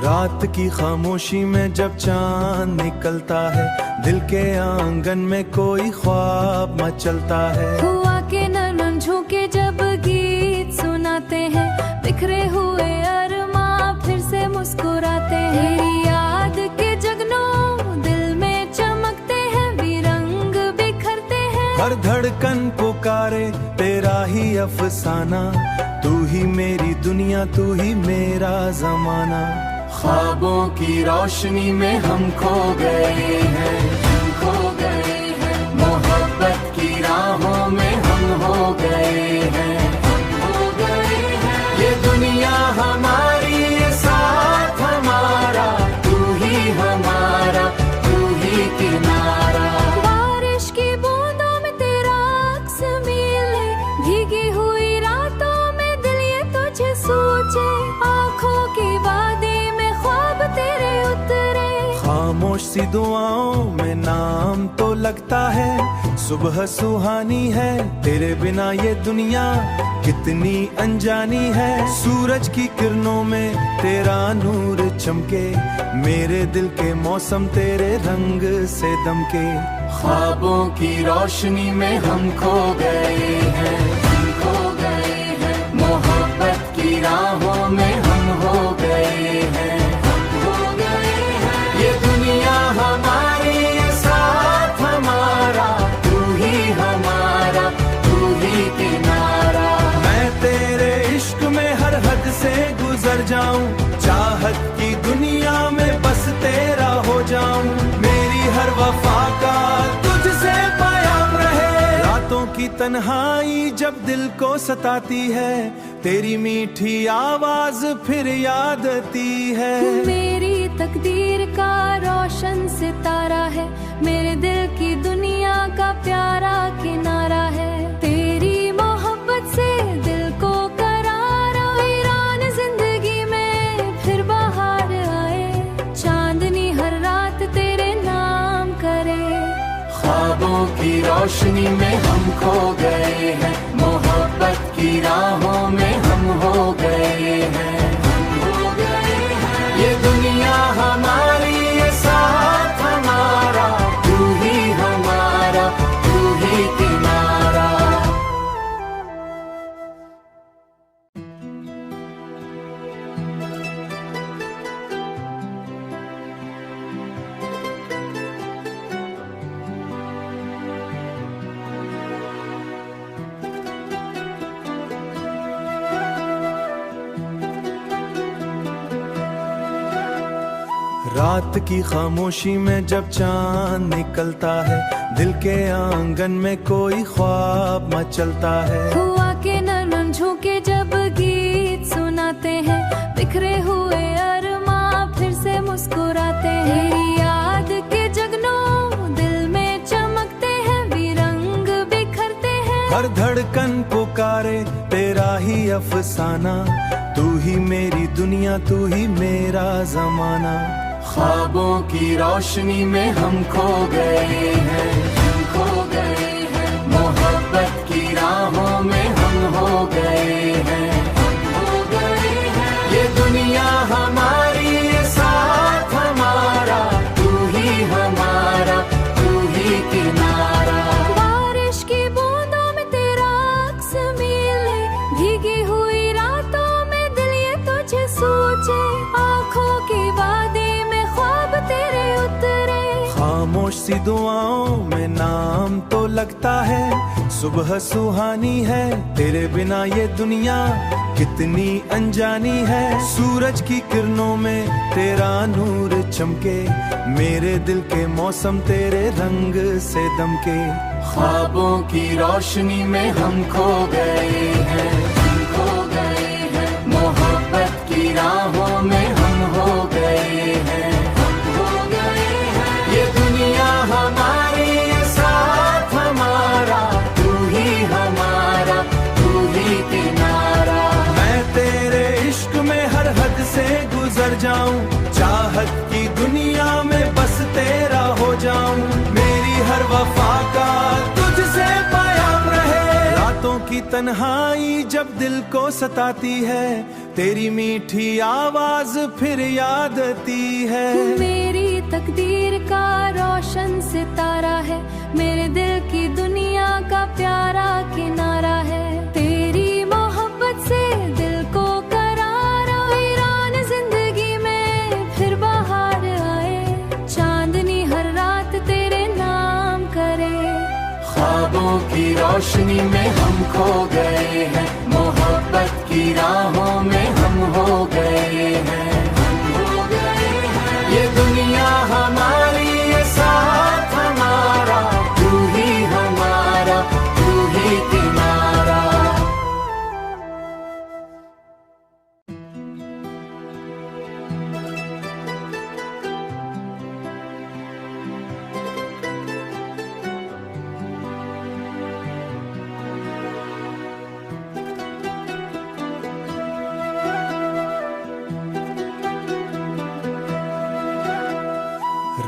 रात की खामोशी में जब चांद निकलता है, दिल के आंगन में कोई ख्वाब मचलता है। हुआ के नरम झोंके जब गीत सुनाते हैं, बिखरे हुए अरमां फिर से मुस्कुराते हैं। तेरी याद के जगनों दिल में चमकते हैं, विरंग बिखरते हैं। हर धड़कन पुकारे तेरा ही अफसाना, तू ही मेरी दुनिया, तू ही मेरा जमाना। ख्वाबों की रोशनी में हम खो गए हैं, खो गए हैं। मोहब्बत की राहों में हम हो गए हैं, हो गए हैं। ये दुनिया हमारी, ये साथ हमारा, तू ही हमारा, तू ही किनारा। बारिश की बूंदों में तेरा अक्स मिले, भीगी हुई रातों में दिल ये तुझे सोचे। आँखों की वादी में ख्वाब तेरे उतरे, खामोश सी दुआओं में नाम तो लगता है। सुबह सुहानी है, तेरे बिना ये दुनिया कितनी अनजानी है। सूरज की किरणों में तेरा नूर चमके, मेरे दिल के मौसम तेरे रंग से दमके। ख्वाबों की रोशनी में हम खो गए हैं, खो गए हैं। मोहब्बत की राहों में हम हो गए हैं, हो गए हैं। ये दुनिया हमारी, ये साथ हमारा, तू ही हमारा, तू ही किनारा। मैं तेरे इश्क में हर हद से गुजर जाऊं, चाहत की दुनिया में बस तेरा हो जाऊं। मेरी हर वफा का तुझसे प्याम रहे। रातों की तन्हाई जब दिल को सताती है, तेरी मीठी आवाज फिर याद आती है। तू मेरी तकदीर का रोशन सितारा है, मेरे दिल की दुनिया का प्यारा किनारा है। तेरी मोहब्बत से दिल को करार, वीरान जिंदगी में फिर बाहर आए। चांदनी हर रात तेरे नाम करे। ख्वाबों की रोशनी में हम खो गए हैं, मोहब्बत की राहों में हम हो गए हैं, हम हो गए हैं। ये दुनिया हमारी, ये साथ हमारा, तू ही हमारा, तू ही किनारा। रात की खामोशी में जब चांद निकलता है, दिल के आंगन में कोई ख्वाब मचलता है। हुआ के नरम झोंके जब गीत सुनाते हैं, बिखरे हुए अरमां फिर से मुस्कुराते हैं। तेरी याद के जगनों दिल में चमकते हैं, विरंग बिखरते हैं। हर धड़कन पुकारे तेरा ही अफसाना, तू ही मेरी दुनिया, तू ही मेरा जमाना। ख्वाबों की रोशनी में हम खो गए हैं, खो गए हैं। मोहब्बत की राहों में हम हो गए हैं, हो गए हैं। ये दुनिया हमारी, ये साथ हमारा, तू ही हमारा, तू ही किनारा। बारिश की बूंदों में तेरा अक्स मिले, भीगी हुई रातों में दिल ये तुझे सोचे। आँखों की वादी तेरे उतरे, खामोश सी दुआओं में नाम तो लगता है। सुबह सुहानी है, तेरे बिना ये दुनिया कितनी अनजानी है। सूरज की किरणों में तेरा नूर चमके, मेरे दिल के मौसम तेरे रंग से दमके। ख्वाबों की रोशनी में हम खो गए हैं, खो गए हैं। मोहब्बत की राहों में हम हो गए हैं, ये दुनिया हमारी, ये साथ हमारा, तू ही हमारा, तू ही किनारा। मैं तेरे इश्क में हर हद से गुजर जाऊं, चाहत की दुनिया में बस तेरा हो जाऊं। मेरी हर वफा का तुझसे प्याम रहे। रातों की तन्हाई जब दिल को सताती है, तेरी मीठी आवाज फिर याद आती है। तू मेरी तकदीर का रोशन सितारा है, मेरे दिल की दुनिया का प्यारा किनारा है। तेरी मोहब्बत से दिल को करार वीरान जिंदगी में फिर बाहर आए, चांदनी हर रात तेरे नाम करे। ख्वाबों की रोशनी में हम खो गए हैं, मोहब्बत की राहों में हम हो गए हैं। ये दुनिया हमारी, ये साथ हमारा, तू ही हमारा, तू ही किनारा।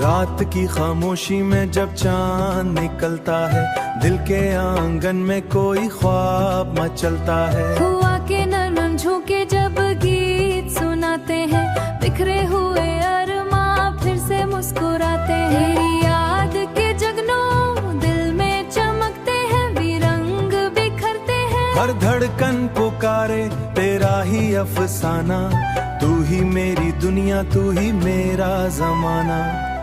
रात की खामोशी में जब चांद निकलता है, दिल के आंगन में कोई ख्वाब मचलता है। हुआ के नरम झोंके जब गीत सुनाते हैं, बिखरे हुए अरमां फिर से मुस्कुराते हैं। तेरी याद के जगनों दिल में चमकते हैं, विरंग बिखरते हैं। हर धड़कन पुकारे तेरा ही अफसाना, तू ही मेरी दुनिया, तू ही मेरा जमाना।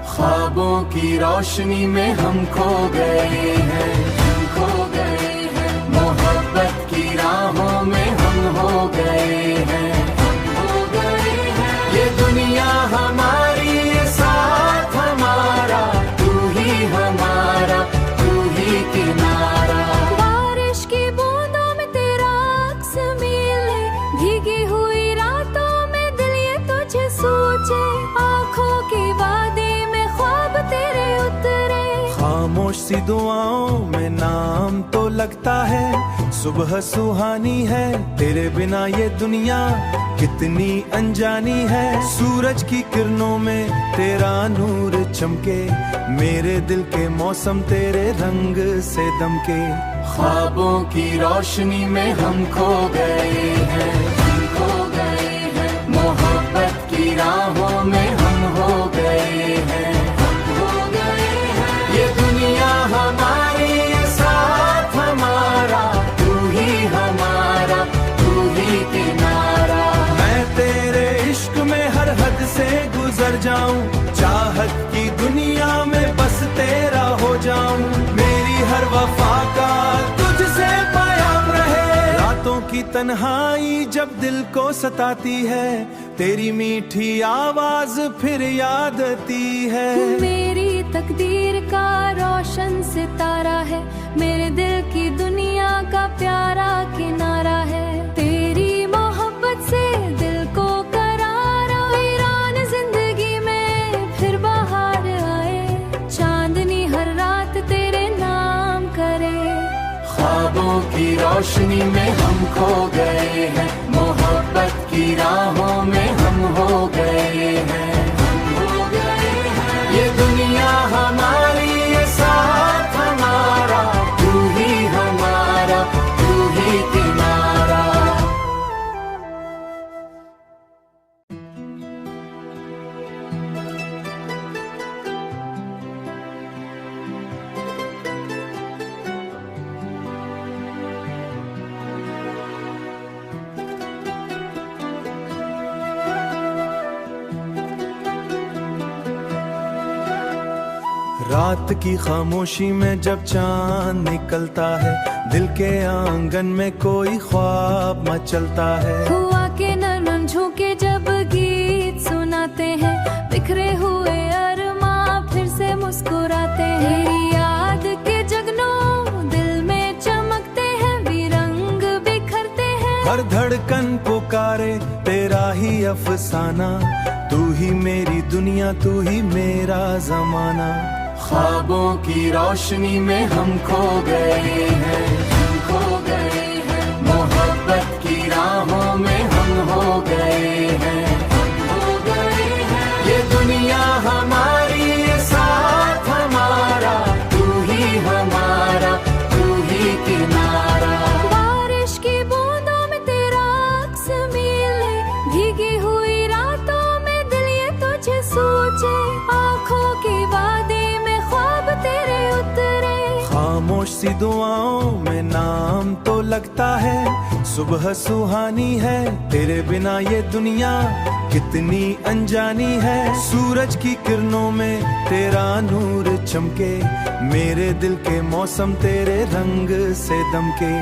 ख्वाबों की रोशनी में हम खो गए हैं, हम खो गए हैं। मोहब्बत की राहों में हम हो गए हैं, हम हो गए हैं। ये दुनिया हमारी, ये साथ हमारा, तू ही हमारा, तू ही किनारा। बारिश की बूंदों में तेरा अक्स मिले, भीगी हुई रातों में दिल ये तुझे सोचे। आँखों की वादी तेरे उतरे, खामोश सी दुआओं में नाम तो लगता है। सुबह सुहानी है, तेरे बिना ये दुनिया कितनी अनजानी है। सूरज की किरणों में तेरा नूर चमके, मेरे दिल के मौसम तेरे रंग से दमके। ख्वाबों की रोशनी में हम खो गए हैं, हम खो गए हैं। मोहब्बत की राहों में हम हो गए हैं, हमारी, ये साथ हमारा, तू ही हमारा, तू ही किनारा। मैं तेरे इश्क में हर हद से गुजर जाऊं, चाहत की दुनिया में बस तेरा हो जाऊं। मेरी हर वफा का तुझसे प्यार रहे। रातों की तन्हाई जब दिल को सताती है, तेरी मीठी आवाज फिर याद आती है। मेरी तकदीर का रोशन सितारा है, मेरे दिल की दुनिया का प्यारा किनारा है। तेरी मोहब्बत से दिल को करार वीरान जिंदगी में फिर बाहर आए, चांदनी हर रात तेरे नाम करे। ख्वाबों की रोशनी में हम खो गए हैं, मोहब्बत की राहों में हम हो गए हैं, हम हो गए हैं। ये दुनिया हमारी, ये साथ हमारा, तू ही हमारा, तू ही किनारा। रात की खामोशी में जब चांद निकलता है, दिल के आंगन में कोई ख्वाब मचलता है। हुआ के नरम झोंके जब गीत सुनाते हैं, बिखरे हुए अरमां फिर से मुस्कुराते हैं। तेरी याद के जगनों दिल में चमकते हैं, विरंग बिखरते हैं। हर धड़कन पुकारे तेरा ही अफसाना, तू ही मेरी दुनिया, तू ही मेरा जमाना। ख्वाबों की रोशनी में हम खो गए हैं, हम खो गए हैं। मोहब्बत की राहों में हम हो गए हैं, हम हो गए हैं। ये दुनिया हमारी, ये साथ हमारा, तू ही हमारा, तू ही किनारा। बारिश की बूंदों में तेरा अक्स मिले, खामोश सी दुआओं में नाम तो लगता है, सुबह सुहानी है तेरे बिना ये दुनिया कितनी अनजानी है। सूरज की किरणों में तेरा नूर चमके, मेरे दिल के मौसम तेरे रंग से दमके।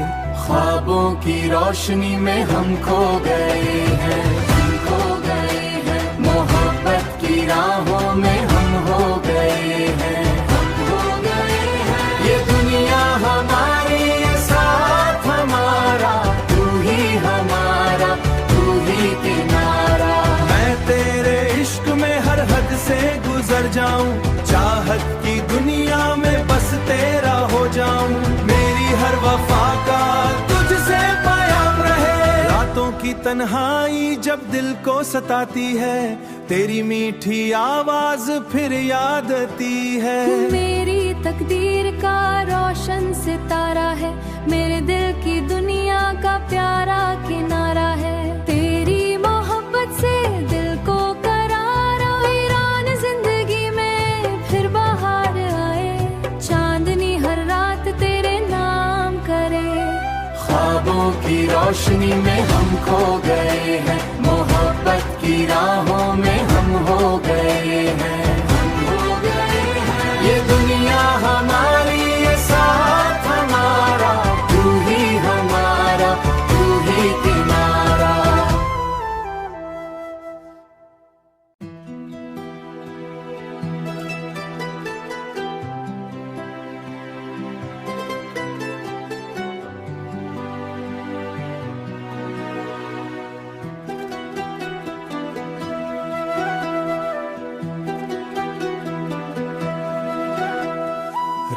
ख्वाबों की रोशनी में हम खो गए हैं, हम खो गए हैं। मोहब्बत की राहों में हम हो गए हैं, हम हो गए हैं। ये दुनिया हमारी, ये साथ हमारा, तू ही हमारा, तू ही किनारा। मैं तेरे इश्क में हर हद से गुजर जाऊं, चाहत की दुनिया में बस तेरा हो जाऊं। मेरी हर वफा का तुझसे प्यार रहे। रातों की तन्हाई जब दिल को सताती है, तेरी मीठी आवाज फिर याद आती है। मेरी तकदीर का रोशन सितारा है, मेरे दिल की दुनिया का प्यारा किनारा है। तेरी मोहब्बत से दिल को करार, वीरान जिंदगी में फिर बाहर आए। चांदनी हर रात तेरे नाम करे। ख्वाबों की रोशनी में हम खो गए हैं, मोहब्बत की राहों में हम हो गए हैं, हम हो गए हैं। ये दुनिया हमारी, ये साथ हमारा, तू ही हमारा, तू ही किनारा।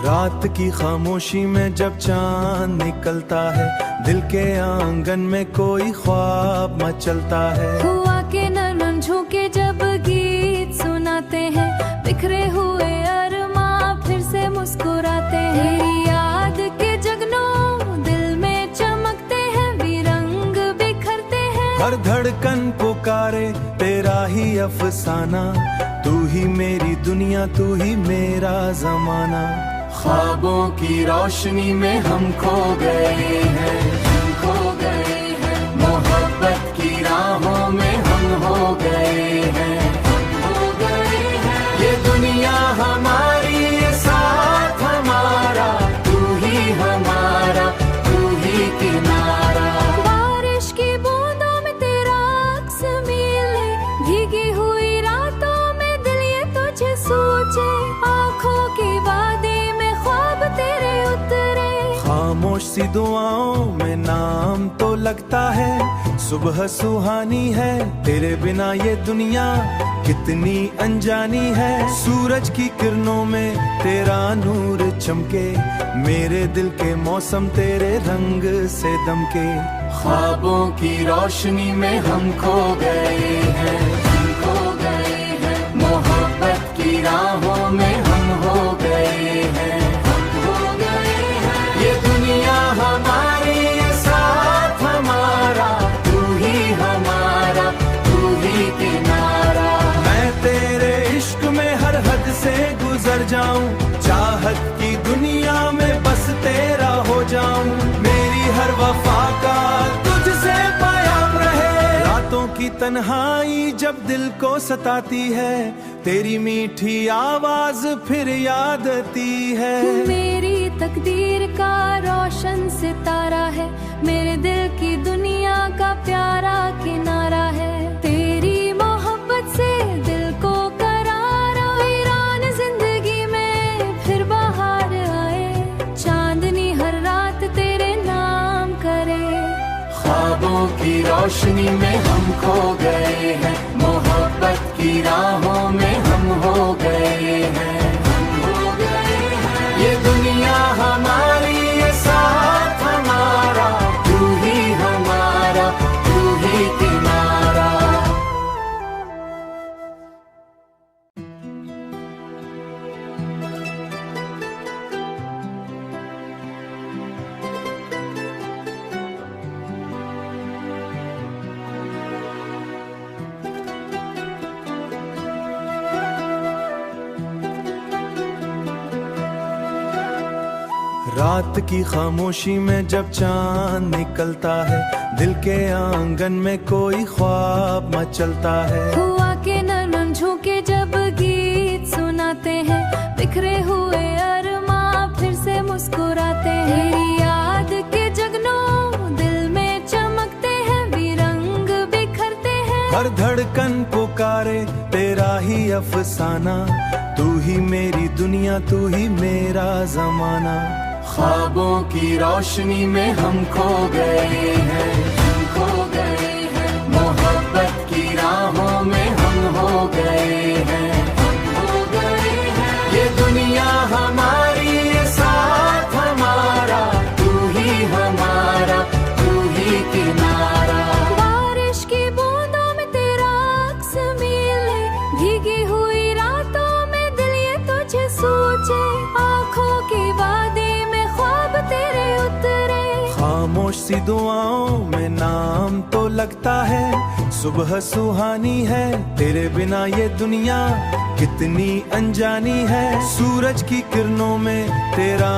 रात की खामोशी में जब चांद निकलता है, दिल के आंगन में कोई ख्वाब मचलता है। हुआ के नरम झोंके जब गीत सुनाते हैं, बिखरे हुए अरमां फिर से मुस्कुराते हैं। तेरी याद के जगनों दिल में चमकते हैं, विरंग बिखरते हैं। हर धड़कन पुकारे तेरा ही अफसाना, तू ही मेरी दुनिया, तू ही मेरा जमाना। ख्वाबों की रोशनी में हम खो गए हैं, हम खो गए हैं। मोहब्बत की राहों में हम हो गए हैं, हम हो गए हैं। ये दुनिया हमारी, ये साथ हमारा, तू ही हमारा, तू ही किनारा। बारिश की बूंदों में तेरा अक्स मिले, भीगी हुई रातों में दिल ये तुझे सोचे। आँखों की वादी में ख्वाब तेरे उतरे। खामोश सी दुआओं में नाम तो लगता है, सुबह सुहानी है तेरे बिना ये दुनिया कितनी अनजानी है। सूरज की किरणों में तेरा नूर चमके, मेरे दिल के मौसम तेरे रंग से दमके। ख्वाबों की रोशनी में हम खो गए हैं, हम खो गए हैं। मोहब्बत की राहों में हम हो गए हैं, हम हो गए हैं। ये दुनिया हमारी, ये साथ हमारा, तू ही हमारा, तू ही किनारा। मैं तेरे इश्क में हर हद से गुजर जाऊं, चाहत की दुनिया में बस तेरा हो जाऊं। मेरी हर वफा का तुझसे प्यार रहे। रातों की तन्हाई जब दिल को सताती है, तेरी मीठी आवाज फिर याद आती है। मेरी तकदीर का रोशन सितारा है, मेरे दिल की दुनिया का प्यारा किनारा है। तेरी मोहब्बत से दिल को करार, वीरान जिंदगी में फिर बाहर आए। चांदनी हर रात तेरे नाम करे। ख्वाबों की रोशनी में हम खो गए हैं, मोहब्बत की राहों में हम हो गए हैं, हम हो गए हैं। ये दुनिया हमारी, ये साथ हमारा, तू ही हमारा, तू ही किनारा। रात की खामोशी में जब चांद निकलता है, दिल के आंगन में कोई ख्वाब मचलता है। हुआ के नैनन झोंके जब गीत सुनाते हैं, बिखरे हुए अरमां फिर से मुस्कुराते हैं। तेरी याद के जगनों दिल में चमकते हैं, विरंग बिखरते हैं। हर धड़कन पुकारे तेरा ही अफसाना, तू ही मेरी दुनिया, तू ही मेरा जमाना। ख्वाबों की रोशनी में हम खो गए हैं, हम खो गए हैं। मोहब्बत की राहों में हम हो गए हैं, हम हो गए हैं। ये दुनिया हमारी, ये साथ हमारा, तू ही हमारा, तू ही किनारा। बारिश की बूंदों में तेरा अक्स मिले, भीगी हुई रातों में दिल ये तुझे सूझे। आँखों की वादी में ख्वाब तेरे उतरे, खामोश सी दुआओं में नाम तो लगता है। सुबह सुहानी है, तेरे बिना ये दुनिया कितनी अनजानी है। सूरज की किरणों में तेरा